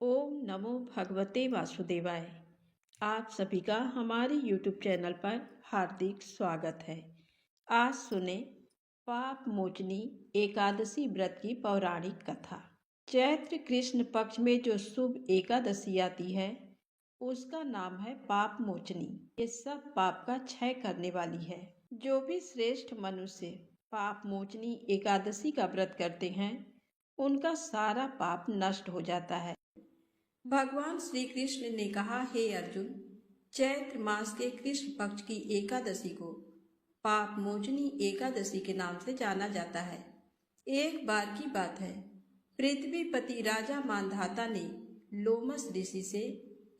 ओम नमो भगवते वासुदेवाय। आप सभी का हमारे YouTube चैनल पर हार्दिक स्वागत है। आज सुने पाप मोचनी एकादशी व्रत की पौराणिक कथा। चैत्र कृष्ण पक्ष में जो शुभ एकादशी आती है उसका नाम है पाप मोचनी। ये सब पाप का क्षय करने वाली है। जो भी श्रेष्ठ मनुष्य पाप मोचनी एकादशी का व्रत करते हैं उनका सारा पाप नष्ट हो जाता है। भगवान श्री कृष्ण ने कहा, हे अर्जुन, चैत्र मास के कृष्ण पक्ष की एकादशी को पाप मोचनी एकादशी के नाम से जाना जाता है। एक बार की बात है, पृथ्वीपति राजा मांधाता ने लोमस ऋषि से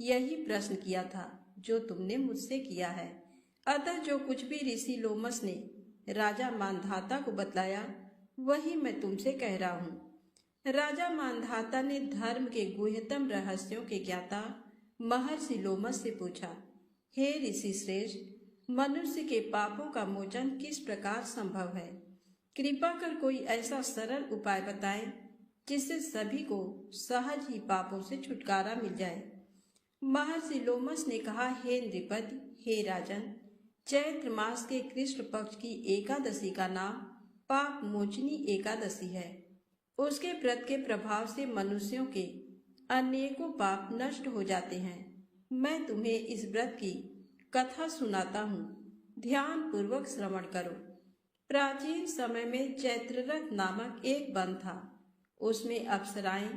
यही प्रश्न किया था जो तुमने मुझसे किया है। अतः जो कुछ भी ऋषि लोमस ने राजा मांधाता को बतलाया वही मैं तुमसे कह रहा हूँ। राजा मांधाता ने धर्म के गुह्यतम रहस्यों के ज्ञाता महर्षि लोमस से पूछा, हे ऋषि श्रेष्ठ, मनुष्य के पापों का मोचन किस प्रकार संभव है? कृपा कर कोई ऐसा सरल उपाय बताएं जिससे सभी को सहज ही पापों से छुटकारा मिल जाए। महर्षि लोमस ने कहा, हे नृपति, हे राजन, चैत्र मास के कृष्ण पक्ष की एकादशी का नाम पाप मोचनी एकादशी है। उसके व्रत के प्रभाव से मनुष्यों के अनेकों पाप नष्ट हो जाते हैं। मैं तुम्हें इस व्रत की कथा सुनाता हूँ, ध्यान पूर्वक श्रवण करो। प्राचीन समय में चैत्ररथ नामक एक वन था। उसमें अप्सराएं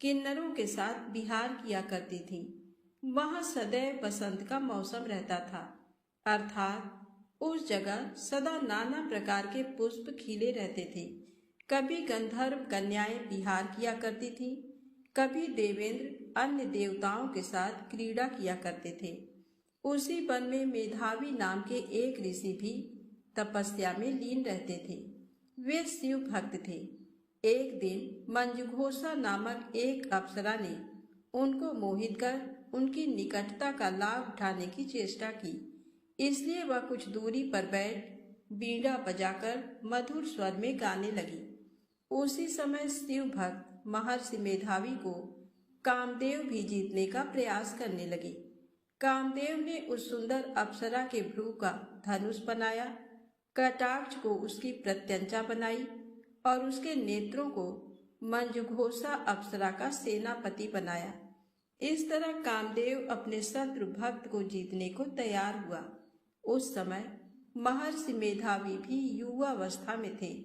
किन्नरों के साथ विहार किया करती थीं। वहाँ सदैव बसंत का मौसम रहता था, अर्थात उस जगह सदा नाना प्रकार के पुष्प खिले रहते थे। कभी गंधर्व कन्याएं विहार किया करती थीं, कभी देवेंद्र अन्य देवताओं के साथ क्रीड़ा किया करते थे। उसी वन में मेधावी नाम के एक ऋषि भी तपस्या में लीन रहते थे। वे शिव भक्त थे। एक दिन मंजुघोषा नामक एक अप्सरा ने उनको मोहित कर उनकी निकटता का लाभ उठाने की चेष्टा की। इसलिए वह कुछ दूरी पर बैठ बीड़ा बजाकर मधुर स्वर में गाने लगी। उसी समय शिव भक्त महर्षि मेधावी को कामदेव भी जीतने का प्रयास करने लगे। कामदेव ने उस सुंदर अप्सरा के भ्रू का धनुष बनाया, कटाक्ष को उसकी प्रत्यंचा बनाई और उसके नेत्रों को मंजुघोषा अप्सरा का सेनापति बनाया। इस तरह कामदेव अपने शत्रु भक्त को जीतने को तैयार हुआ। उस समय महर्षि मेधावी भी युवावस्था में थे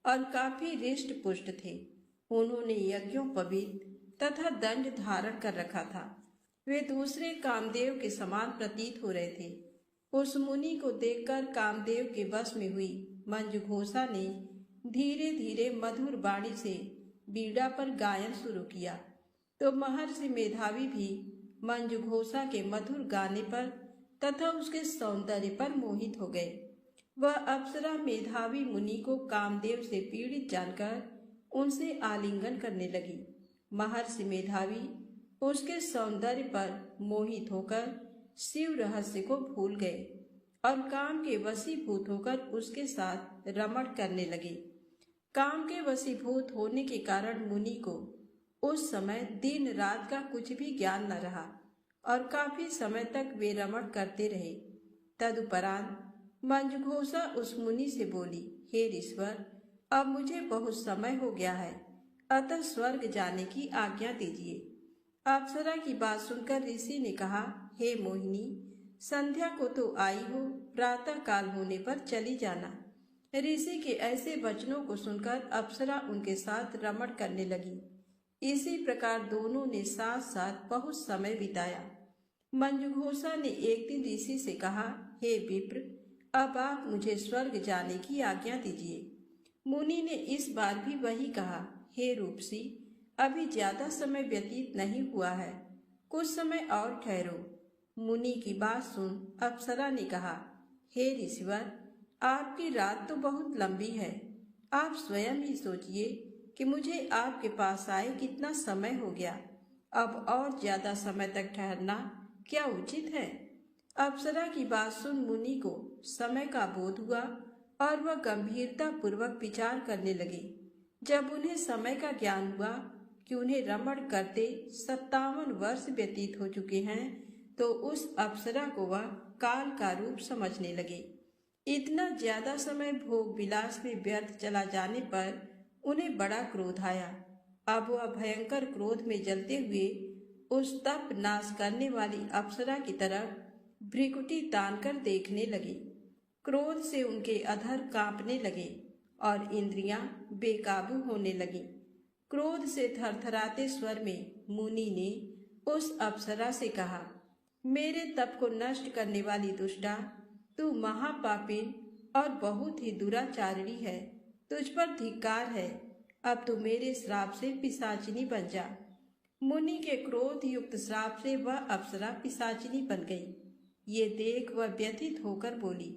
और काफी रिष्ट पुष्ट थे। उन्होंने यज्ञोपवीत तथा दंड धारण कर रखा था। वे दूसरे कामदेव के समान प्रतीत हो रहे थे। उस मुनि को देखकर कामदेव के वश में हुई मंजुघोषा ने धीरे धीरे मधुर वाणी से बीड़ा पर गायन शुरू किया, तो महर्षि मेधावी भी मंजुघोषा के मधुर गाने पर तथा उसके सौंदर्य पर मोहित हो गए। वह अप्सरा मेधावी मुनि को कामदेव से पीड़ित जानकर उनसे आलिंगन करने लगी। महर्षि मेधावी उसके सौंदर्य पर मोहित होकर शिव रहस्य को भूल गए और काम के वशीभूत होकर उसके साथ रमण करने लगे। काम के वशीभूत होने के कारण मुनि को उस समय दिन रात का कुछ भी ज्ञान न रहा और काफी समय तक वे रमण करते रहे। तदुपरांत मंजुघोषा उस मुनि से बोली, हे ऋषवर, अब मुझे बहुत समय हो गया है, अतः स्वर्ग जाने की आज्ञा दीजिए। अप्सरा की बात सुनकर ऋषि ने कहा, हे मोहिनी, संध्या को तो आई हो, प्रातः काल होने पर चली जाना। ऋषि के ऐसे वचनों को सुनकर अप्सरा उनके साथ रमण करने लगी। इसी प्रकार दोनों ने साथ साथ बहुत समय बिताया। मंजुघोषा ने एक दिन ऋषि से कहा, हे विप्र, अब आप मुझे स्वर्ग जाने की आज्ञा दीजिए। मुनि ने इस बार भी वही कहा, हे रूपसी, अभी ज्यादा समय व्यतीत नहीं हुआ है, कुछ समय और ठहरो। मुनि की बात सुन अप्सरा ने कहा, हे ऋषिवर, आपकी रात तो बहुत लंबी है। आप स्वयं ही सोचिए कि मुझे आपके पास आए कितना समय हो गया। अब और ज्यादा समय तक ठहरना क्या उचित है? अप्सरा की बात सुन मुनि को समय का बोध हुआ और वह गंभीरता पूर्वक विचार करने लगे। जब उन्हें समय का ज्ञान हुआ कि उन्हें रमण करते 57 वर्ष व्यतीत हो चुके हैं तो उस अप्सरा को वह काल का रूप समझने लगे। इतना ज्यादा समय भोग विलास में व्यर्थ चला जाने पर उन्हें बड़ा क्रोध आया। अब वह भयंकर क्रोध में जलते हुए उस तप नाश करने वाली अप्सरा की तरफ भ्रिकुटी तानकर देखने लगे। क्रोध से उनके अधर कांपने लगे और इंद्रियां बेकाबू होने लगी। क्रोध से थरथराते स्वर में मुनि ने उस अप्सरा से कहा, मेरे तप को नष्ट करने वाली दुष्टा, तू महापापिन और बहुत ही दुराचारिणी है। तुझ पर धिक्कार है। अब तू मेरे श्राप से पिशाचिनी बन जा। मुनि के क्रोध युक्त श्राप से वह अप्सरा पिशाचिनी बन गई। ये देख वह व्यथित होकर बोली,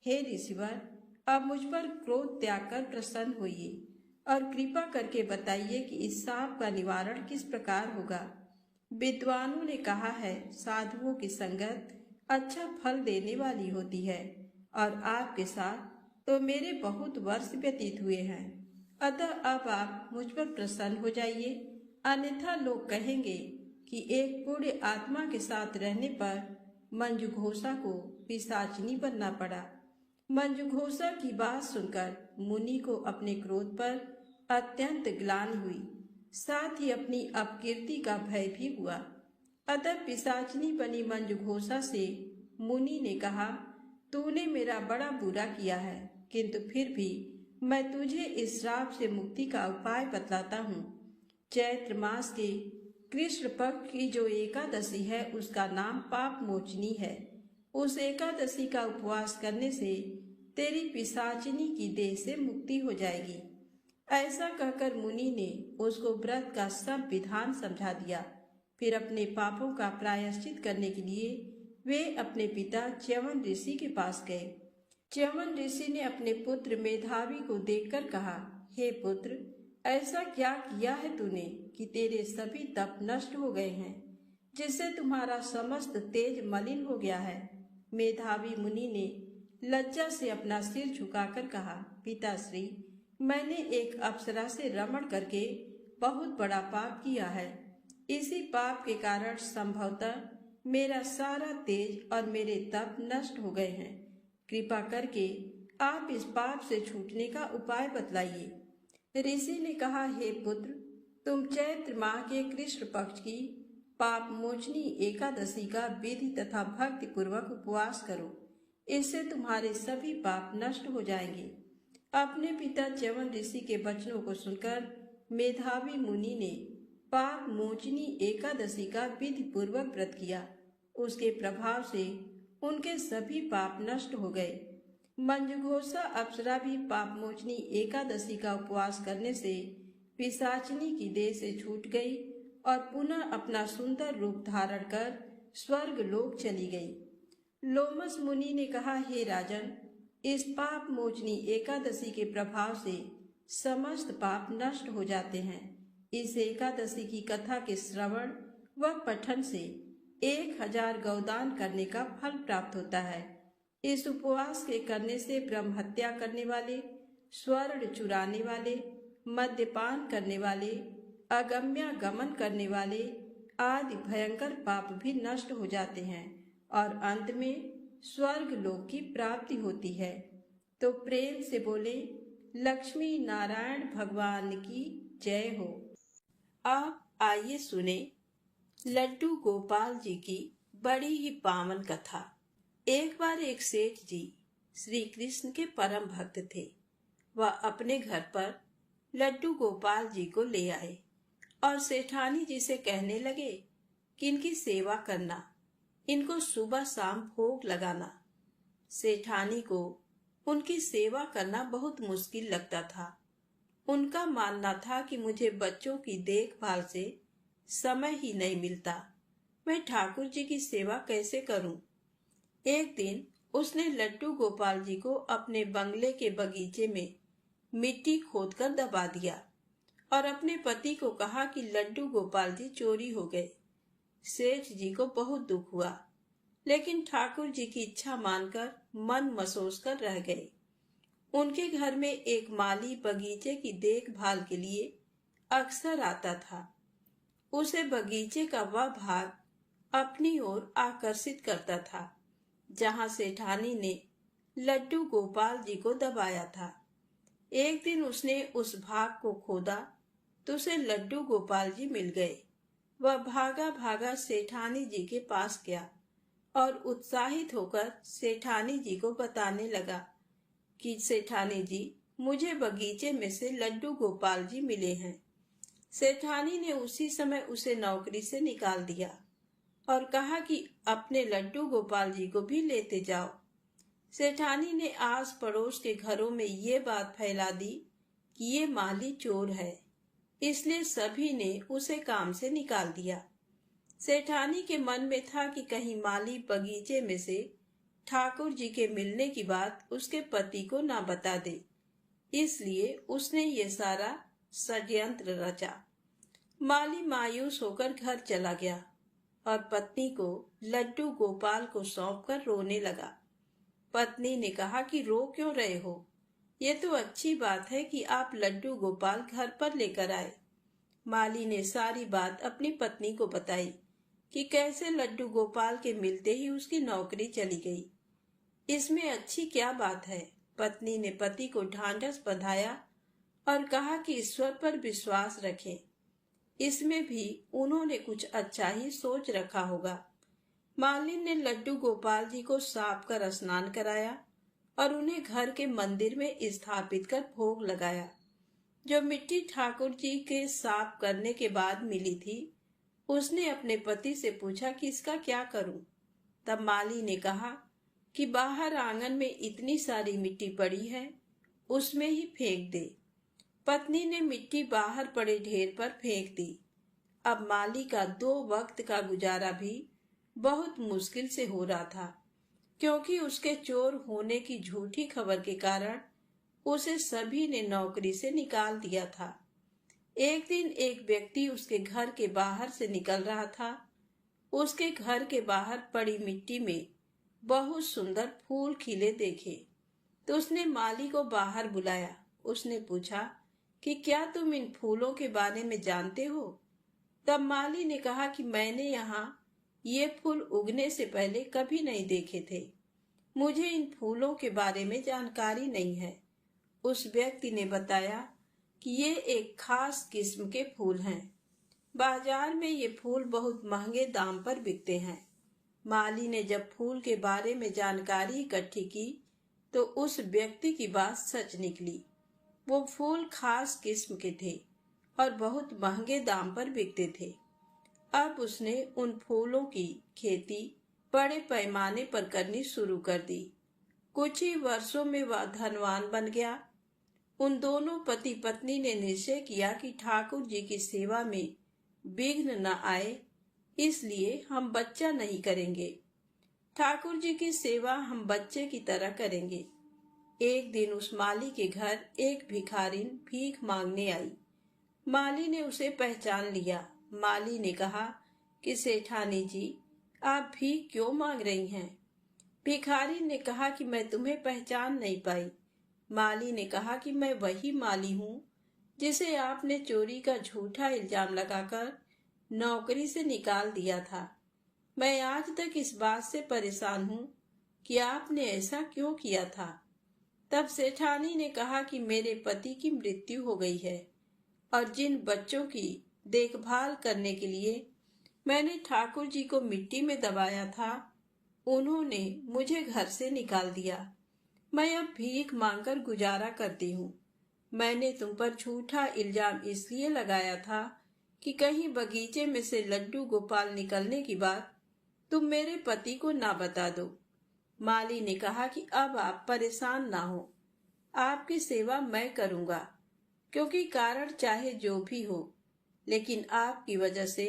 हे ऋषिवर, अब मुझ पर क्रोध त्याग कर प्रसन्न होइए और कृपा करके बताइए कि इस शाप का निवारण किस प्रकार होगा। विद्वानों ने कहा है, साधुओं की संगत अच्छा फल देने वाली होती है और आपके साथ तो मेरे बहुत वर्ष व्यतीत हुए हैं। अतः अब आप मुझ पर प्रसन्न हो जाइए, अन्यथा लोग कहेंगे कि एक पुण्य आत्मा के साथ रहने पर मंजुघोषा को पिशाचिनी बनना पड़ा। मंजुघोषा की बात सुनकर मुनि को अपने क्रोध पर अत्यंत ग्लानि हुई, साथ ही अपनी अपकीर्ति का भय भी हुआ। अतः पिशाचिनी बनी मंजुघोषा से मुनि ने कहा, तूने मेरा बड़ा बुरा किया है, किंतु फिर भी मैं तुझे इस श्राप से मुक्ति का उपाय बतलाता हूँ। चैत्र मास के कृष्ण पक्ष की जो एकादशी है उसका नाम पाप मोचनी है। उस एकादशी का उपवास करने से तेरी पिशाचिनी की देह से मुक्ति हो जाएगी। ऐसा कहकर मुनि ने उसको व्रत का सब विधान समझा दिया। फिर अपने पापों का प्रायश्चित करने के लिए वे अपने पिता च्यवन ऋषि के पास गए। च्यवन ऋषि ने अपने पुत्र मेधावी को देखकर कहा, हे पुत्र, ऐसा क्या किया है तूने कि तेरे सभी तप नष्ट हो गए हैं, जिससे तुम्हारा समस्त तेज मलिन हो गया है। मेधावी मुनि ने लज्जा से अपना सिर झुकाकर कहा, पिताश्री, मैंने एक अप्सरा से रमण करके बहुत बड़ा पाप किया है। इसी पाप के कारण संभवतः मेरा सारा तेज और मेरे तप नष्ट हो गए हैं। कृपा करके आप इस पाप से छूटने का उपाय बतलाइए। ऋषि ने कहा, हे पुत्र, तुम चैत्र माह के कृष्ण पक्ष की पाप मोचनी एकादशी का विधि तथा भक्ति पूर्वक उपवास करो। इससे तुम्हारे सभी पाप नष्ट हो जाएंगे। अपने पिता च्यवन ऋषि के वचनों को सुनकर मेधावी मुनि ने पाप मोचनी एकादशी का विधि पूर्वक व्रत किया। उसके प्रभाव से उनके सभी पाप नष्ट हो गए। मंजुघोषा अप्सरा भी पाप मोचनी एकादशी का उपवास करने से पिशाचिनी की देह से छूट गई और पुनः अपना सुंदर रूप धारण कर स्वर्ग लोक चली गई। लोमस मुनि ने कहा, हे राजन, इस पाप मोचनी एकादशी के प्रभाव से समस्त पाप नष्ट हो जाते हैं। इस एकादशी की कथा के श्रवण व पठन से 1000 गौदान करने का फल प्राप्त होता है। इस उपवास के करने से ब्रह्म हत्या करने वाले, स्वर्ण चुराने वाले, मद्यपान करने वाले, अगम्य गमन करने वाले आदि भयंकर पाप भी नष्ट हो जाते हैं और अंत में स्वर्ग लोक की प्राप्ति होती है। तो प्रेम से बोले, लक्ष्मी नारायण भगवान की जय हो। आप आइए सुने लड्डू गोपाल जी की बड़ी ही पावन कथा। एक बार एक सेठ जी श्री कृष्ण के परम भक्त थे। वह अपने घर पर लड्डू गोपाल जी को ले आए और सेठानी जी से कहने लगे कि इनकी सेवा करना, इनको सुबह शाम भोग लगाना। सेठानी को उनकी सेवा करना बहुत मुश्किल लगता था। उनका मानना था कि मुझे बच्चों की देखभाल से समय ही नहीं मिलता, मैं ठाकुर जी की सेवा कैसे करूं। एक दिन उसने लड्डू गोपाल जी को अपने बंगले के बगीचे में मिट्टी खोदकर दबा दिया और अपने पति को कहा कि लड्डू गोपाल जी चोरी हो गए। सेठ जी को बहुत दुख हुआ, लेकिन ठाकुर जी की इच्छा मानकर मन मसोस कर रह गए। उनके घर में एक माली बगीचे की देखभाल के लिए अक्सर आता था। उसे बगीचे का वह भाग अपनी ओर आकर्षित करता था जहां सेठानी ने लड्डू गोपाल जी को दबाया था। एक दिन उसने उस भाग को खोदा तो उसे लड्डू गोपाल जी मिल गए। वह भागा भागा सेठानी जी के पास गया और उत्साहित होकर सेठानी जी को बताने लगा कि सेठानी जी, मुझे बगीचे में से लड्डू गोपाल जी मिले हैं। सेठानी ने उसी समय उसे नौकरी से निकाल दिया और कहा कि अपने लड्डू गोपाल जी को भी लेते जाओ। सेठानी ने आस पड़ोस के घरों में ये बात फैला दी कि ये माली चोर है, इसलिए सभी ने उसे काम से निकाल दिया। सेठानी के मन में था कि कहीं माली बगीचे में से ठाकुर जी के मिलने की बात उसके पति को ना बता दे, इसलिए उसने ये सारा षड्यंत्र रचा। माली मायूस होकर घर चला गया और पत्नी को लड्डू गोपाल को सौंपकर रोने लगा। पत्नी ने कहा कि रो क्यों रहे हो? ये तो अच्छी बात है कि आप लड्डू गोपाल घर पर लेकर आए। माली ने सारी बात अपनी पत्नी को बताई कि कैसे लड्डू गोपाल के मिलते ही उसकी नौकरी चली गई। इसमें अच्छी क्या बात है? पत्नी ने पति को ढांढस बंधाया और कहा कि ईश्वर पर विश्वास रखें, इसमें भी उन्होंने कुछ अच्छा ही सोच रखा होगा। मालिन ने लड्डू गोपाल जी को साफ कर स्नान कराया और उन्हें घर के मंदिर में स्थापित कर भोग लगाया। जो मिट्टी ठाकुर जी के साफ करने के बाद मिली थी, उसने अपने पति से पूछा कि इसका क्या करूं? तब माली ने कहा कि बाहर आंगन में इतनी सारी मिट्टी पड़ी है, उसमें ही फेंक दे। पत्नी ने मिट्टी बाहर पड़े ढेर पर फेंक दी। अब माली का 2 वक्त का गुजारा भी बहुत मुश्किल से हो रहा था, क्योंकि उसके चोर होने की झूठी खबर के कारण उसे सभी ने नौकरी से निकाल दिया था। एक दिन एक व्यक्ति उसके घर के बाहर से निकल रहा था। उसके घर के बाहर पड़ी मिट्टी में बहुत सुंदर फूल खिले देखे तो उसने माली को बाहर बुलाया। उसने पूछा कि क्या तुम इन फूलों के बारे में जानते हो? तब माली ने कहा कि मैंने यहाँ ये फूल उगने से पहले कभी नहीं देखे थे, मुझे इन फूलों के बारे में जानकारी नहीं है। उस व्यक्ति ने बताया कि ये एक खास किस्म के फूल हैं, बाजार में ये फूल बहुत महंगे दाम पर बिकते हैं। माली ने जब फूल के बारे में जानकारी इकट्ठी की तो उस व्यक्ति की बात सच निकली। वो फूल खास किस्म के थे और बहुत महंगे दाम पर बिकते थे। अब उसने उन फूलों की खेती बड़े पैमाने पर करनी शुरू कर दी। कुछ ही वर्षों में वह धनवान बन गया। उन दोनों पति पत्नी ने निश्चय किया कि ठाकुर जी की सेवा में विघ्न न आए, इसलिए हम बच्चा नहीं करेंगे। ठाकुर जी की सेवा हम बच्चे की तरह करेंगे। एक दिन उस माली के घर एक भिखारिन भीख मांगने आई। माली ने उसे पहचान लिया। माली ने कहा कि सेठानी जी, आप भीख क्यों मांग रही हैं? भिखारिन ने कहा कि मैं तुम्हें पहचान नहीं पाई। माली ने कहा कि मैं वही माली हूँ जिसे आपने चोरी का झूठा इल्जाम लगाकर नौकरी से निकाल दिया था। मैं आज तक इस बात से परेशान हूँ कि आपने ऐसा क्यों किया था। तब सेठानी ने कहा कि मेरे पति की मृत्यु हो गई है और जिन बच्चों की देखभाल करने के लिए मैंने ठाकुर जी को मिट्टी में दबाया था, उन्होंने मुझे घर से निकाल दिया। मैं अब भीख मांगकर गुजारा करती हूँ। मैंने तुम पर झूठा इल्जाम इसलिए लगाया था कि कहीं बगीचे में से लड्डू गोपाल निकलने की बात तुम मेरे पति को ना बता दो। माली ने कहा कि अब आप परेशान ना हो, आपकी सेवा मैं करूंगा, क्योंकि कारण चाहे जो भी हो, लेकिन आपकी वजह से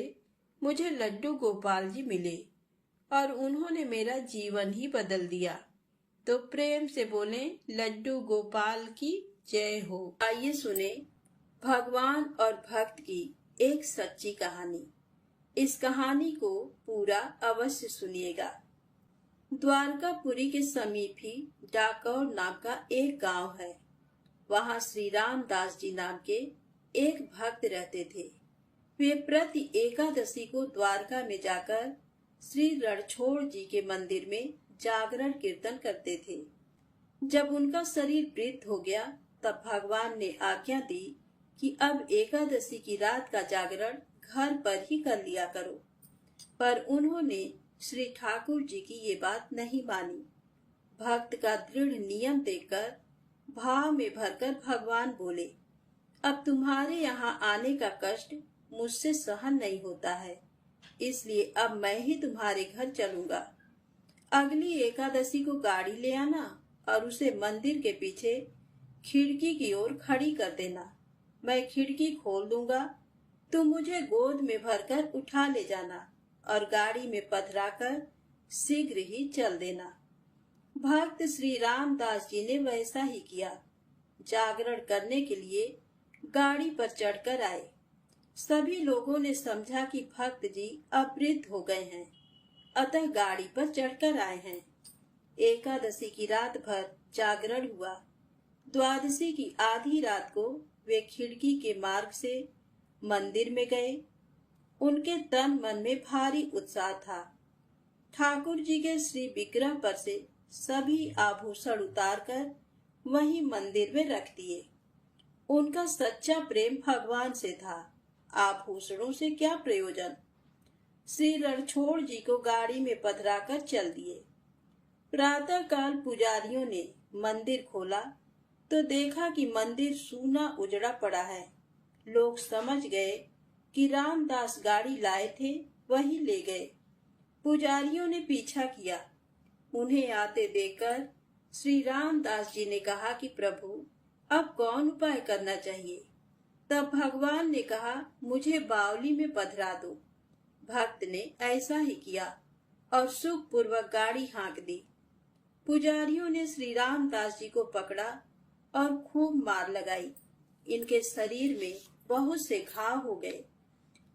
मुझे लड्डू गोपाल जी मिले और उन्होंने मेरा जीवन ही बदल दिया। तो प्रेम से बोले लड्डू गोपाल की जय हो। आइए सुने भगवान और भक्त की एक सच्ची कहानी। इस कहानी को पूरा अवश्य सुनिएगा। द्वारकापुरी के समीप ही डाकौर नाम का एक गांव है। वहां श्री रामदास जी नाम के एक भक्त रहते थे। वे प्रति एकादशी को द्वारका में जाकर श्री रणछोड़ जी के मंदिर में जागरण कीर्तन करते थे। जब उनका शरीर वृद्ध हो गया तब भगवान ने आज्ञा दी कि अब एकादशी की रात का जागरण घर पर ही कर लिया करो, पर उन्होंने श्री ठाकुर जी की ये बात नहीं मानी। भक्त का दृढ़ नियम देखकर भाव में भरकर भगवान बोले, अब तुम्हारे यहाँ आने का कष्ट मुझसे सहन नहीं होता है, इसलिए अब मैं ही तुम्हारे घर चलूंगा। अगली एकादशी को गाड़ी ले आना और उसे मंदिर के पीछे खिड़की की ओर खड़ी कर देना। मैं खिड़की खोल दूंगा, तुम मुझे गोद में भरकर उठा ले जाना और गाड़ी में पधराकर शीघ्र ही चल देना। भक्त श्री रामदास जी ने वैसा ही किया। जागरण करने के लिए गाड़ी पर चढ़कर आए। सभी लोगों ने समझा कि भक्त जी अब वृद्ध हो गए हैं, अतः गाड़ी पर चढ़कर आए हैं। एकादशी की रात भर जागरण हुआ। द्वादशी की आधी रात को वे खिड़की के मार्ग से मंदिर में गए। उनके तन मन में भारी उत्साह था। ठाकुर जी के श्री विग्रह पर से सभी आभूषण उतारकर वहीं मंदिर में रख दिए। उनका सच्चा प्रेम भगवान से था, आभूषणों से क्या प्रयोजन। श्री रणछोड़ जी को गाड़ी में पधराकर चल दिए। प्रातः काल पुजारियों ने मंदिर खोला तो देखा कि मंदिर सूना उजड़ा पड़ा है। लोग समझ गए कि रामदास गाड़ी लाए थे, वही ले गए। पुजारियों ने पीछा किया। उन्हें आते देखकर श्री रामदास जी ने कहा कि प्रभु, अब कौन उपाय करना चाहिए। तब भगवान ने कहा, मुझे बावली में पधरा दो। भक्त ने ऐसा ही किया और सुख पूर्वक गाड़ी हाँक दी। पुजारियों ने श्री रामदास जी को पकड़ा और खूब मार लगाई। इनके शरीर में बहुत से घाव हो गए।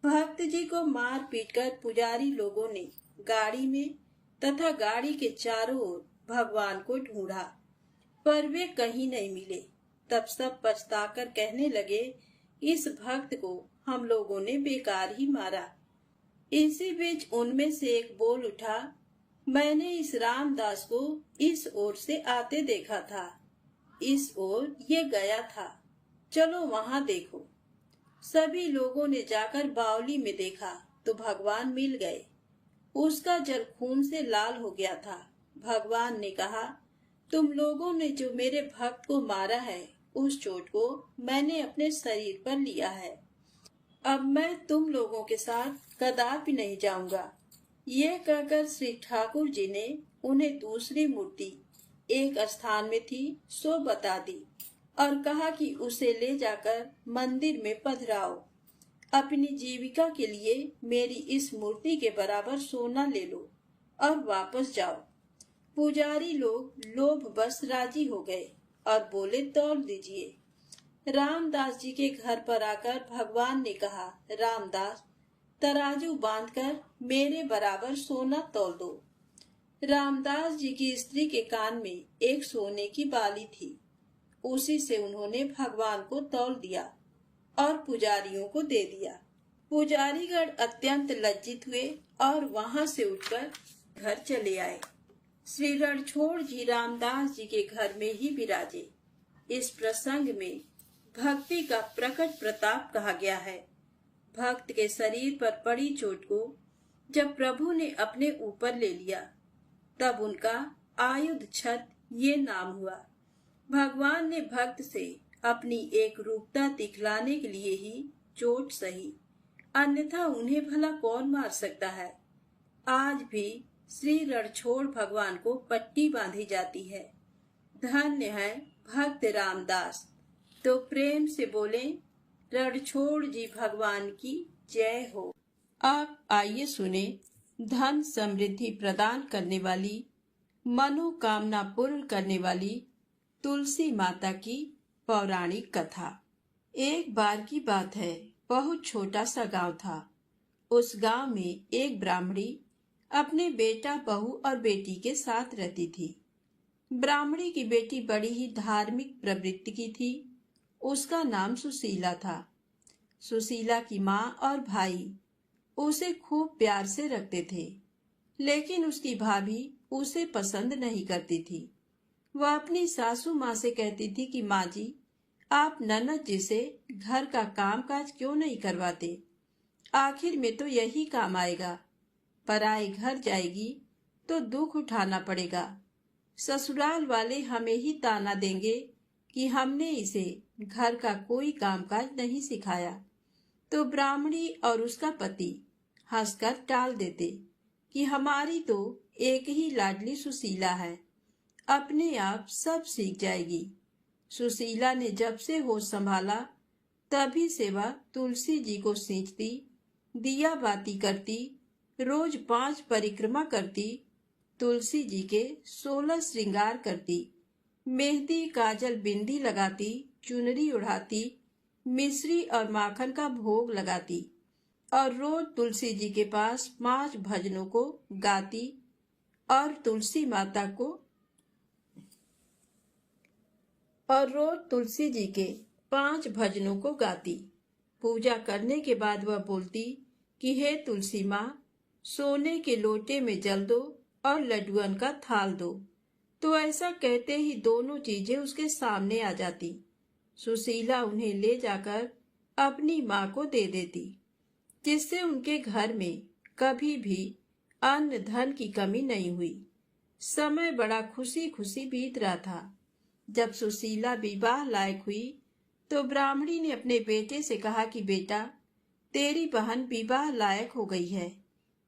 भक्त जी को मार पीट कर पुजारी लोगों ने गाड़ी में तथा गाड़ी के चारों ओर भगवान को ढूंढा, पर वे कहीं नहीं मिले। तब सब पछताकर कहने लगे, इस भक्त को हम लोगों ने बेकार ही मारा। इसी बीच उनमें से एक बोल उठा, मैंने इस रामदास को इस ओर से आते देखा था, इस ओर ये गया था, चलो वहां देखो। सभी लोगों ने जाकर बावली में देखा तो भगवान मिल गए। उसका जल खून से लाल हो गया था। भगवान ने कहा, तुम लोगों ने जो मेरे भक्त को मारा है, उस चोट को मैंने अपने शरीर पर लिया है। अब मैं तुम लोगों के साथ कदापि नहीं जाऊंगा। ये कहकर श्री ठाकुर जी ने उन्हें दूसरी मूर्ति एक स्थान में थी सो बता दी और कहा कि उसे ले जाकर मंदिर में पधराओ। अपनी जीविका के लिए मेरी इस मूर्ति के बराबर सोना ले लो और वापस जाओ। पुजारी लोग लोभवश राजी हो गए और बोले, तौल दीजिए। रामदास जी के घर पर आकर भगवान ने कहा, रामदास, तराजू बांधकर मेरे बराबर सोना तौल दो। रामदास जी की स्त्री के कान में एक सोने की बाली थी। उसी से उन्होंने भगवान को तौल दिया और पुजारियों को दे दिया। पुजारीगण अत्यंत लज्जित हुए और वहां से उठकर घर चले आए। श्री रणछोड़ जी रामदास जी के घर में ही विराजे। इस प्रसंग में भक्ति का प्रकट प्रताप कहा गया है। भक्त के शरीर पर पड़ी चोट को जब प्रभु ने अपने ऊपर ले लिया, तब उनका आयुध छत ये नाम हुआ। भगवान ने भक्त से अपनी एक रूपता दिखलाने के लिए ही चोट सही, अन्यथा उन्हें भला कौन मार सकता है। आज भी श्री रणछोड़ भगवान को पट्टी बांधी जाती है। धन्य है भक्त रामदास। तो प्रेम से बोले, रणछोड़ जी भगवान की जय हो। आप आइए सुने धन समृद्धि प्रदान करने वाली, मनोकामना पूर्ण करने वाली तुलसी माता की पौराणिक कथा। एक बार की बात है, बहुत छोटा सा गांव था। उस गांव में एक ब्राह्मणी अपने बेटा, बहू और बेटी के साथ रहती थी। ब्राह्मणी की बेटी बड़ी ही धार्मिक प्रवृत्ति की थी। उसका नाम सुशीला था। सुशीला की माँ और भाई उसे खूब प्यार से रखते थे, लेकिन उसकी भाभी उसे पसंद नहीं करती थी। वह अपनी सासू माँ से कहती थी कि माँ जी, आप ननद जी से घर का काम काज क्यों नहीं करवाते? आखिर में तो यही काम आएगा। पराए घर जाएगी तो दुख उठाना पड़ेगा। ससुराल वाले हमें ही ताना देंगे कि हमने इसे घर का कोई कामकाज नहीं सिखाया। तो ब्राह्मणी और उसका पति हंसकर टाल देते कि हमारी तो एक ही लाडली सुशीला है, अपने आप सब सीख जाएगी। सुशीला ने जब से होश संभाला तभी से वह तुलसी जी को सींचती, दिया बाती करती, रोज 5 परिक्रमा करती, तुलसी जी के 16 श्रृंगार करती, मेहंदी काजल बिंदी लगाती, चुनरी उड़ाती, मिश्री और माखन का भोग लगाती और रोज तुलसी जी के पास 5 भजनों को गाती और तुलसी माता को रोज तुलसी जी के 5 भजनों को गाती। पूजा करने के बाद वह बोलती कि हे तुलसी माँ, सोने के लोटे में जल दो और लड्डुअन का थाल दो। तो ऐसा कहते ही दोनों चीजें उसके सामने आ जाती। सुशीला उन्हें ले जाकर अपनी माँ को दे देती, जिससे उनके घर में कभी भी अन्न धन की कमी नहीं हुई। समय बड़ा खुशी खुशी बीत रहा था। जब सुशीला विवाह लायक हुई तो ब्राह्मणी ने अपने बेटे से कहा कि बेटा, तेरी बहन विवाह लायक हो गई है,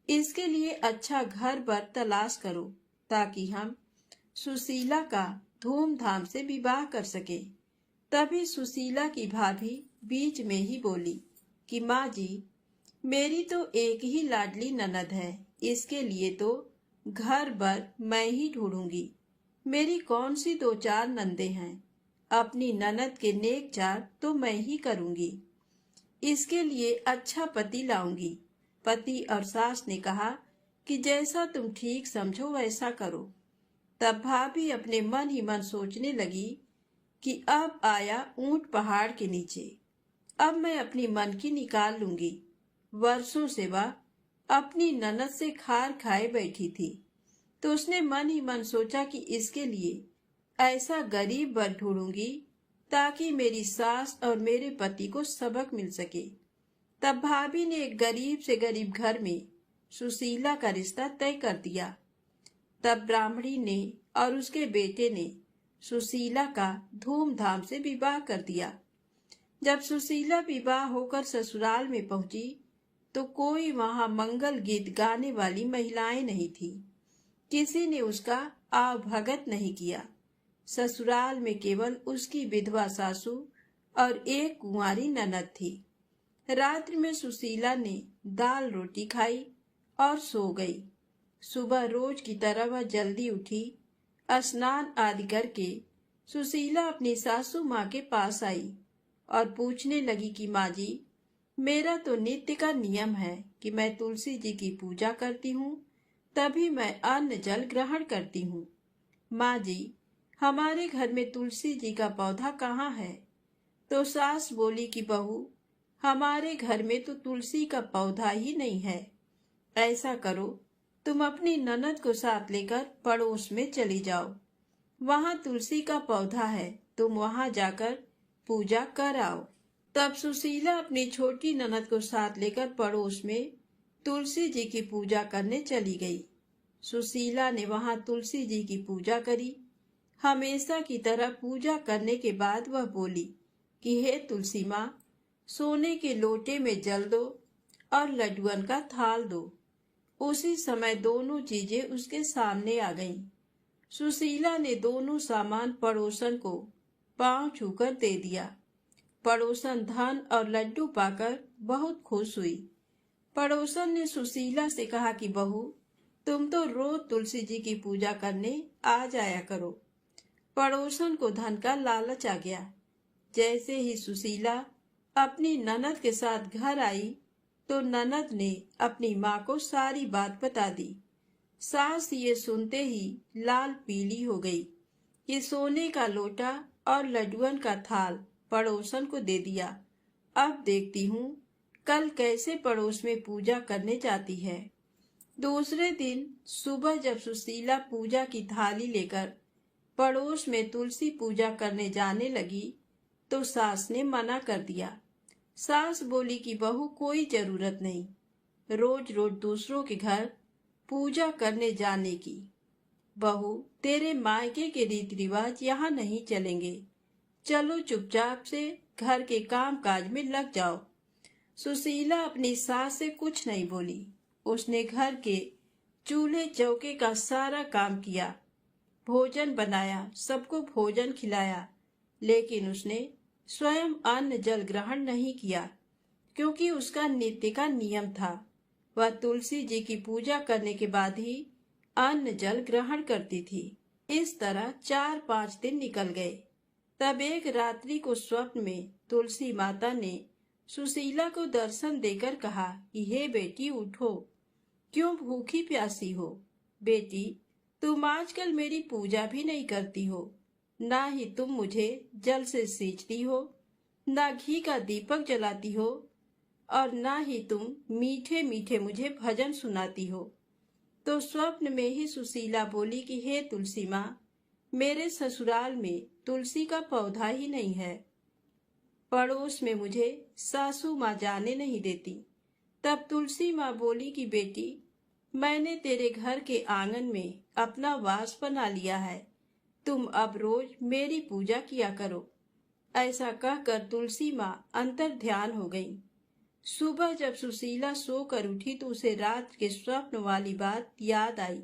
इसके लिए अच्छा घर बर तलाश करो ताकि हम सुशीला का धूमधाम से विवाह कर सके। तभी सुशीला की भाभी बीच में ही बोली कि माँ जी, मेरी तो एक ही लाडली ननद है, इसके लिए तो घर बर मैं ही ढूंढूंगी। मेरी कौन सी 2-4 नंदे हैं, अपनी ननद के नेक चार तो मैं ही करूंगी। इसके लिए अच्छा पति लाऊंगी। पति और सास ने कहा कि जैसा तुम ठीक समझो वैसा करो। तब भाभी अपने मन ही मन सोचने लगी कि अब आया ऊंट पहाड़ के नीचे, अब मैं अपनी मन की निकाल लूंगी। वर्षों से वह अपनी ननद से खार खाए बैठी थी, तो उसने मन ही मन सोचा कि इसके लिए ऐसा गरीब वर ढूंढूंगी ताकि मेरी सास और मेरे पति को सबक मिल सके। तब भाभी ने एक गरीब से गरीब घर में सुशीला का रिश्ता तय कर दिया। तब ब्राह्मणी ने और उसके बेटे ने सुशीला का धूमधाम से विवाह कर दिया। जब सुशीला विवाह होकर ससुराल में पहुंची तो कोई वहां मंगल गीत गाने वाली महिलाएं नहीं थी। किसी ने उसका आवभगत नहीं किया। ससुराल में केवल उसकी विधवा सासू और एक कुंवारी ननद थी। रात्रि में सुशीला ने दाल रोटी खाई और सो गई। सुबह रोज की तरह वह जल्दी उठी, स्नान आदि करके सुशीला अपनी सासू माँ के पास आई और पूछने लगी कि माँ जी, मेरा तो नित्य का नियम है कि मैं तुलसी जी की पूजा करती हूँ, तभी मैं अन्न जल ग्रहण करती हूँ। माँ जी, हमारे घर में तुलसी जी का पौधा कहाँ है? तो सास बोली कि बहू, हमारे घर में तो तुलसी का पौधा ही नहीं है। ऐसा करो, तुम अपनी ननद को साथ लेकर पड़ोस में चली जाओ, वहां तुलसी का पौधा है, तुम वहां जाकर पूजा कर आओ। तब सुशीला अपनी छोटी ननद को साथ लेकर पड़ोस में तुलसी जी की पूजा करने चली गई। सुशीला ने वहां तुलसी जी की पूजा करी। हमेशा की तरह पूजा करने के बाद वह बोली कि हे तुलसी माँ, सोने के लोटे में जल दो और लड्डुअन का थाल दो। उसी समय दोनों चीजें उसके सामने आ गईं। सुशीला ने दोनों सामान पड़ोसन को पांव छूकर दे दिया। पड़ोसन धन और लड्डू पाकर बहुत खुश हुई। पड़ोसन ने सुशीला से कहा कि बहू, तुम तो रोज तुलसी जी की पूजा करने आ जाया करो। पड़ोसन को धन का लालच आ गया। जैसे ही सुशीला अपनी ननद के साथ घर आई तो ननद ने अपनी माँ को सारी बात बता दी। सास ये सुनते ही लाल पीली हो गई कि सोने का लोटा और लड्डुअन का थाल पड़ोसन को दे दिया अब देखती हूँ कल कैसे पड़ोस में पूजा करने जाती है। दूसरे दिन सुबह जब सुशीला पूजा की थाली लेकर पड़ोस में तुलसी पूजा करने जाने लगी तो सास ने मना कर दिया। सास बोली कि बहू कोई जरूरत नहीं रोज रोज दूसरों के घर पूजा करने जाने की। बहू तेरे मायके के रीति रिवाज यहाँ नहीं चलेंगे, चलो चुपचाप से घर के काम काज में लग जाओ। सुशीला अपनी सास से कुछ नहीं बोली। उसने घर के चूल्हे चौके का सारा काम किया, भोजन बनाया, सबको भोजन खिलाया, लेकिन उसने स्वयं अन्न जल ग्रहण नहीं किया क्योंकि उसका नित्य का नियम था। वह तुलसी जी की पूजा करने के बाद ही अन्न जल ग्रहण करती थी। इस तरह 4-5 दिन निकल गए। तब एक रात्रि को स्वप्न में तुलसी माता ने सुशीला को दर्शन देकर कहा कि हे बेटी उठो, क्यों भूखी प्यासी हो। बेटी तुम आजकल मेरी पूजा भी नहीं करती हो, ना ही तुम मुझे जल से सींचती हो, ना घी का दीपक जलाती हो, और ना ही तुम मीठे मीठे मुझे भजन सुनाती हो। तो स्वप्न में ही सुशीला बोली कि हे तुलसी माँ, मेरे ससुराल में तुलसी का पौधा ही नहीं है। पड़ोस में मुझे सासू माँ जाने नहीं देती। तब तुलसी माँ बोली कि बेटी मैंने तेरे घर के आंगन में अपना वास बना लिया है, तुम अब रोज मेरी पूजा किया करो। ऐसा कहकर तुलसी माँ अंतर ध्यान हो गई। सुबह जब सुशीला सोकर उठी तो उसे रात के स्वप्न वाली बात याद आई।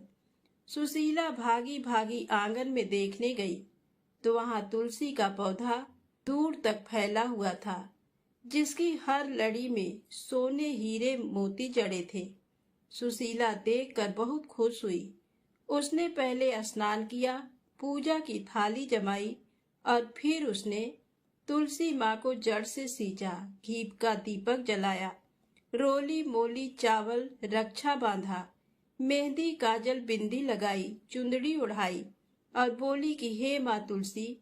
सुशीला भागी भागी आंगन में देखने गई तो वहां तुलसी का पौधा दूर तक फैला हुआ था, जिसकी हर लड़ी में सोने हीरे मोती जड़े थे। सुशीला देखकर बहुत खुश हुई। उसने पहले स्नान किया, पूजा की थाली जमाई और फिर उसने तुलसी माँ को जड़ से सींचा, घी का दीपक जलाया, रोली मोली चावल रक्षा बांधा, मेहंदी काजल बिंदी लगाई, चुंदड़ी उड़ाई और बोली कि हे माँ तुलसी,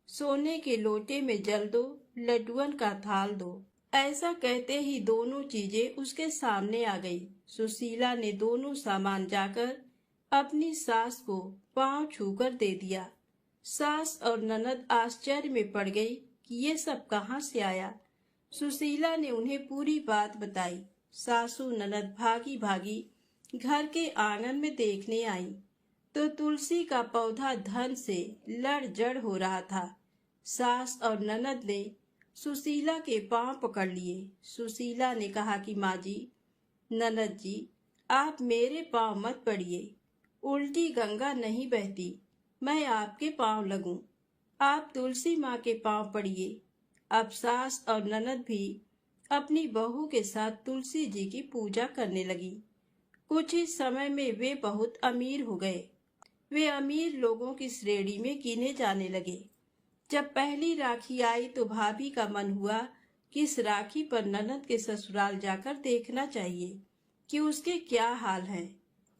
सोने के लोटे में जल दो, लड्डुअन का थाल दो। ऐसा कहते ही दोनों चीजें उसके सामने आ गई। सुशीला ने दोनों सामान जाकर अपनी सास को पांव छूकर दे दिया। सास और ननद आश्चर्य में पड़ गई कि ये सब कहाँ से आया। सुशीला ने उन्हें पूरी बात बताई। सासू ननद भागी भागी घर के आंगन में देखने आई तो तुलसी का पौधा धन से लड़ जड़ हो रहा था। सास और ननद ने सुशीला के पांव पकड़ लिए। सुशीला ने कहा कि माँ जी, ननद जी, आप मेरे पांव मत पड़िए, उल्टी गंगा नहीं बहती, मैं आपके पांव लगूं। आप तुलसी माँ के पांव पड़िए। अब सास और ननद भी अपनी बहू के साथ तुलसी जी की पूजा करने लगी। कुछ ही समय में वे बहुत अमीर हो गए। वे अमीर लोगों की श्रेणी में गिने जाने लगे। जब पहली राखी आई तो भाभी का मन हुआ कि इस राखी पर ननद के ससुराल जाकर देखना चाहिए कि उसके क्या हाल हैं।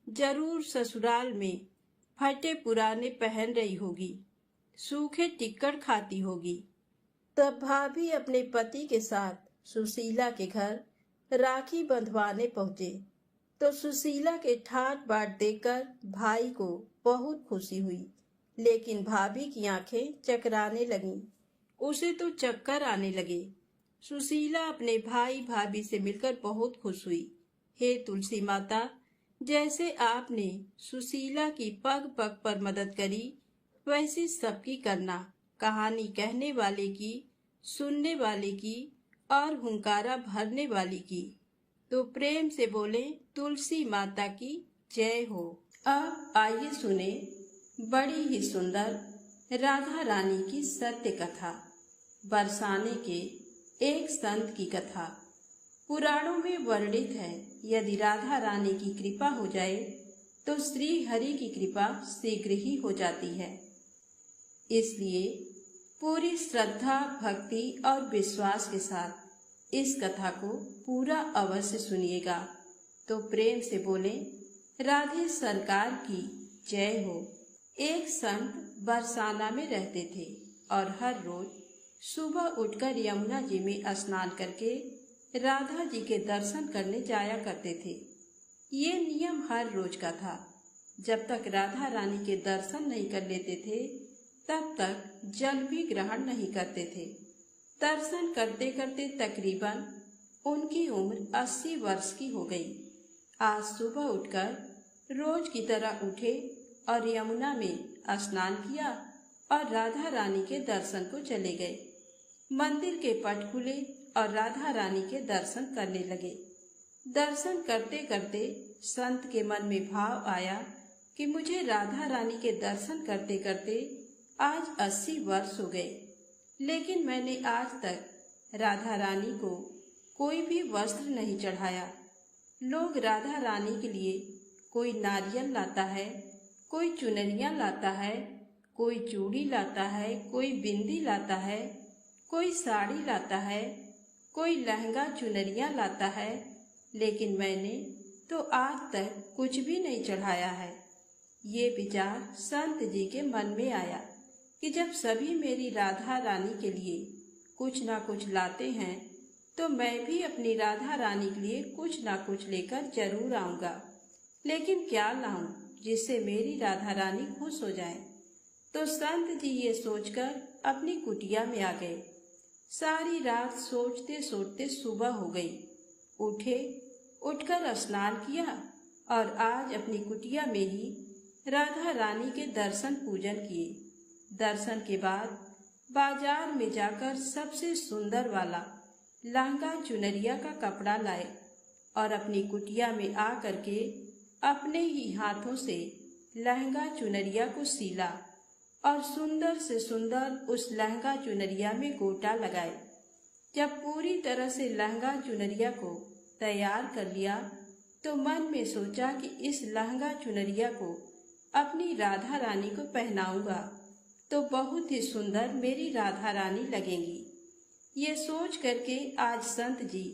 जरूर ससुराल में फटे पुराने पहन रही होगी, सूखे टिक्कर खाती होगी। तब भाभी अपने पति के साथ सुशीला के घर राखी बंधवाने पहुंचे तो सुशीला के ठाट बाट देखकर भाई को बहुत खुशी हुई, लेकिन भाभी की आंखें चकराने लगीं। उसे तो चक्कर आने लगे। सुशीला अपने भाई भाभी से मिलकर बहुत खुश हुई। हे तुलसी माता, जैसे आपने सुशीला की पग पग पर मदद करी, वैसी सबकी करना। कहानी कहने वाले की, सुनने वाले की और हुंकारा भरने वाली की। तो प्रेम से बोले तुलसी माता की जय हो। अब आइए सुने बड़ी ही सुंदर राधा रानी की सत्य कथा, बरसाने के एक संत की कथा। पुराणों में वर्णित है, यदि राधा रानी की कृपा हो जाए तो श्री हरि की कृपा शीघ्र ही हो जाती है। इसलिए पूरी श्रद्धा, भक्ति और विश्वास के साथ इस कथा को पूरा अवश्य सुनिएगा। तो प्रेम से बोले राधे सरकार की जय हो। एक संत बरसाना में रहते थे और हर रोज सुबह उठकर यमुना जी में स्नान करके राधा जी के दर्शन करने जाया करते थे। ये नियम हर रोज का था। जब तक राधा रानी के दर्शन नहीं कर लेते थे तब तक जल भी ग्रहण नहीं करते थे। दर्शन करते करते तकरीबन उनकी उम्र 80 वर्ष की हो गई। आज सुबह उठकर रोज की तरह उठे और यमुना में स्नान किया और राधा रानी के दर्शन को चले गए। मंदिर के पट खुले और राधा रानी के दर्शन करने लगे। दर्शन करते करते संत के मन में भाव आया कि मुझे राधा रानी के दर्शन करते करते आज 80 वर्ष हो गए, लेकिन मैंने आज तक राधा रानी को कोई भी वस्त्र नहीं चढ़ाया। लोग राधा रानी के लिए कोई नारियल लाता है, कोई चुनरियाँ लाता है, कोई चूड़ी लाता है, कोई बिंदी लाता है, कोई साड़ी लाता है, कोई लहंगा चुनरियाँ लाता है, लेकिन मैंने तो आज तक कुछ भी नहीं चढ़ाया है। ये विचार संत जी के मन में आया कि जब सभी मेरी राधा रानी के लिए कुछ ना कुछ लाते हैं तो मैं भी अपनी राधा रानी के लिए कुछ ना कुछ लेकर जरूर आऊँगा। लेकिन क्या लाऊं जिससे मेरी राधा रानी खुश हो जाए। तो संत जी ये सोचकर अपनी कुटिया में आ गए। सारी रात सोचते सोचते सुबह हो गई। उठे, उठकर स्नान किया और आज अपनी कुटिया में ही राधा रानी के दर्शन पूजन किए। दर्शन के बाद बाजार में जाकर सबसे सुंदर वाला लहंगा चुनरिया का कपड़ा लाए और अपनी कुटिया में आ करके अपने ही हाथों से लहंगा चुनरिया को सीला और सुंदर से सुंदर उस लहंगा चुनरिया में गोटा लगाए। जब पूरी तरह से लहंगा चुनरिया को तैयार कर लिया तो मन में सोचा कि इस लहंगा चुनरिया को अपनी राधा रानी को पहनाऊंगा तो बहुत ही सुंदर मेरी राधा रानी लगेंगी। ये सोच करके आज संत जी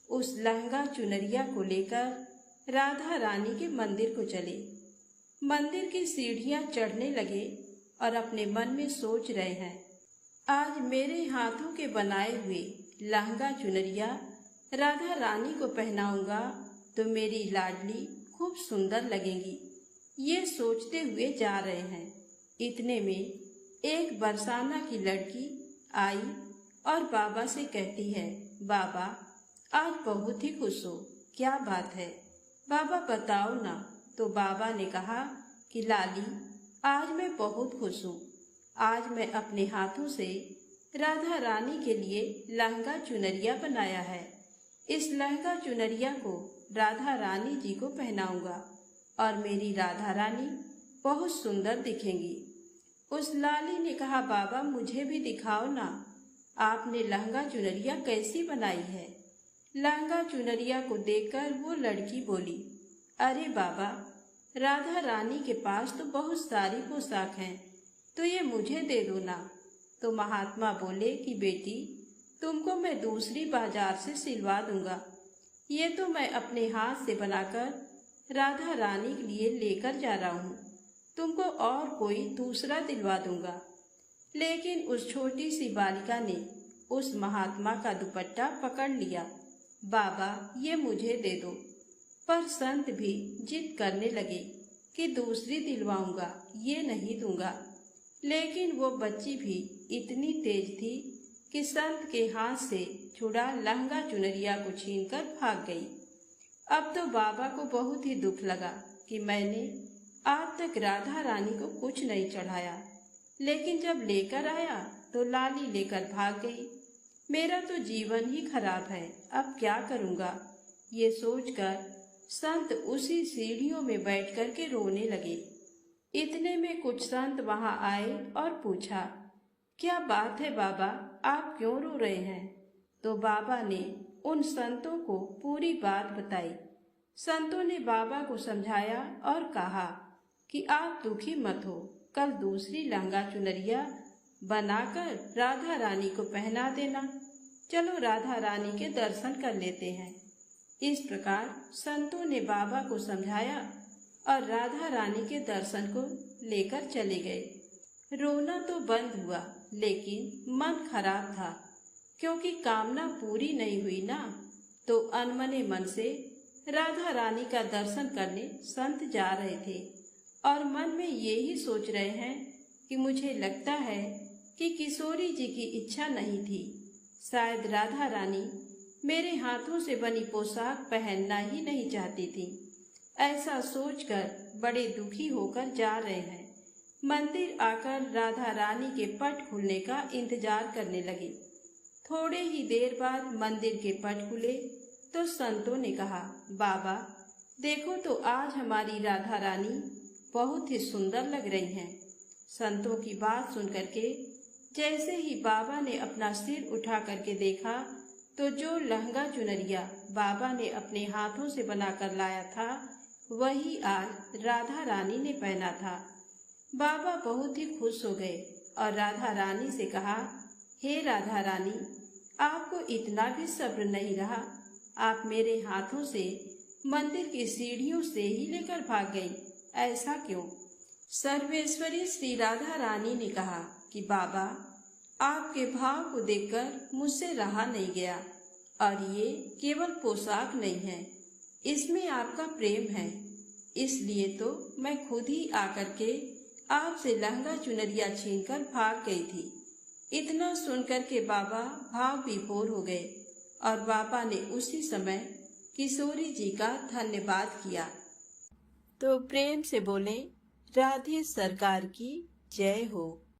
उस लहंगा चुनरिया को लेकर राधा रानी के मंदिर को चले। मंदिर की सीढ़ियां चढ़ने लगे और अपने मन में सोच रहे हैं, आज मेरे हाथों के बनाए हुए लहंगा चुनरिया राधा रानी को पहनाऊंगा तो मेरी लाडली खूब सुंदर लगेंगी। ये सोचते हुए जा रहे हैं। इतने में एक बरसाना की लड़की आई और बाबा से कहती है, बाबा आज बहुत ही खुश हो, क्या बात है बाबा बताओ ना। तो बाबा ने कहा कि लाली आज मैं बहुत खुश हूँ। आज मैं अपने हाथों से राधा रानी के लिए लहंगा चुनरिया बनाया है। इस लहंगा चुनरिया को राधा रानी जी को पहनाऊंगा और मेरी राधा रानी बहुत सुंदर दिखेंगी। उस लाली ने कहा, बाबा मुझे भी दिखाओ ना, आपने लहंगा चुनरिया कैसी बनाई है। लहंगा चुनरिया को देखकर वो लड़की बोली, अरे बाबा राधा रानी के पास तो बहुत सारी पोशाक हैं, तो ये मुझे दे दो ना। तो महात्मा बोले कि बेटी तुमको मैं दूसरी बाजार से सिलवा दूंगा, ये तो मैं अपने हाथ से बनाकर राधा रानी के लिए लेकर जा रहा हूँ, तुमको और कोई दूसरा दिलवा दूंगा। लेकिन उस छोटी सी बालिका ने उस महात्मा का दुपट्टा पकड़ लिया, बाबा ये मुझे दे दो। पर संत भी जिद करने लगे कि दूसरी दिलवाऊंगा, ये नहीं दूंगा। लेकिन वो बच्ची भी इतनी तेज थी कि संत के हाथ से छुड़ा लहंगा चुनरिया को छीनकर भाग गई। अब तो बाबा को बहुत ही दुख लगा कि मैंने आज तक राधा रानी को कुछ नहीं चढ़ाया, लेकिन जब लेकर आया तो लाली लेकर भाग गई। मेरा तो जीवन ही खराब है, अब क्या करूँगा। ये सोचकर संत उसी सीढ़ियों में बैठ कर के रोने लगे। इतने में कुछ संत वहां आए और पूछा, क्या बात है बाबा, आप क्यों रो रहे हैं। तो बाबा ने उन संतों को पूरी बात बताई। संतों ने बाबा को समझाया और कहा कि आप दुखी मत हो, कल दूसरी लहंगा चुनरिया बनाकर राधा रानी को पहना देना। चलो राधा रानी के दर्शन कर लेते हैं। इस प्रकार संतों ने बाबा को समझाया और राधा रानी के दर्शन को लेकर चले गए। रोना तो बंद हुआ, लेकिन मन खराब था, क्योंकि कामना पूरी नहीं हुई ना। तो अनमने मन से राधा रानी का दर्शन करने संत जा रहे थे और मन में यही सोच रहे हैं कि मुझे लगता है कि किशोरी जी की इच्छा नहीं थी। शायद राधा रानी मेरे हाथों से बनी पोशाक पहनना ही नहीं चाहती थी। ऐसा सोचकर बड़े दुखी होकर जा रहे हैं। मंदिर आकर राधा रानी के पट खुलने का इंतजार करने लगे। थोड़े ही देर बाद मंदिर के पट खुले तो संतों ने कहा, बाबा देखो तो आज हमारी राधा रानी बहुत ही सुंदर लग रही हैं। संतों की बात सुनकर के जैसे ही बाबा ने अपना सिर उठा करके देखा तो जो लहंगा चुनरिया बाबा ने अपने हाथों से बनाकर लाया था वही आज राधा रानी ने पहना था। बाबा बहुत ही खुश हो गए और राधा रानी से कहा, हे राधा रानी, आपको इतना भी सब्र नहीं रहा? आप मेरे हाथों से मंदिर की सीढ़ियों से ही लेकर भाग गई, ऐसा क्यों? सर्वेश्वरी श्री राधा रानी ने कहा कि बाबा, आपके भाव को देखकर मुझसे रहा नहीं गया, और ये केवल पोशाक नहीं है, इसमें आपका प्रेम है। इसलिए तो मैं खुद ही आकर के आपसे लहंगा चुनरिया छीनकर भाग गई थी। इतना सुनकर के बाबा भाव विभोर हो गए और बाबा ने उसी समय किशोरी जी का धन्यवाद किया। तो प्रेम से बोले, राधे सरकार की जय हो।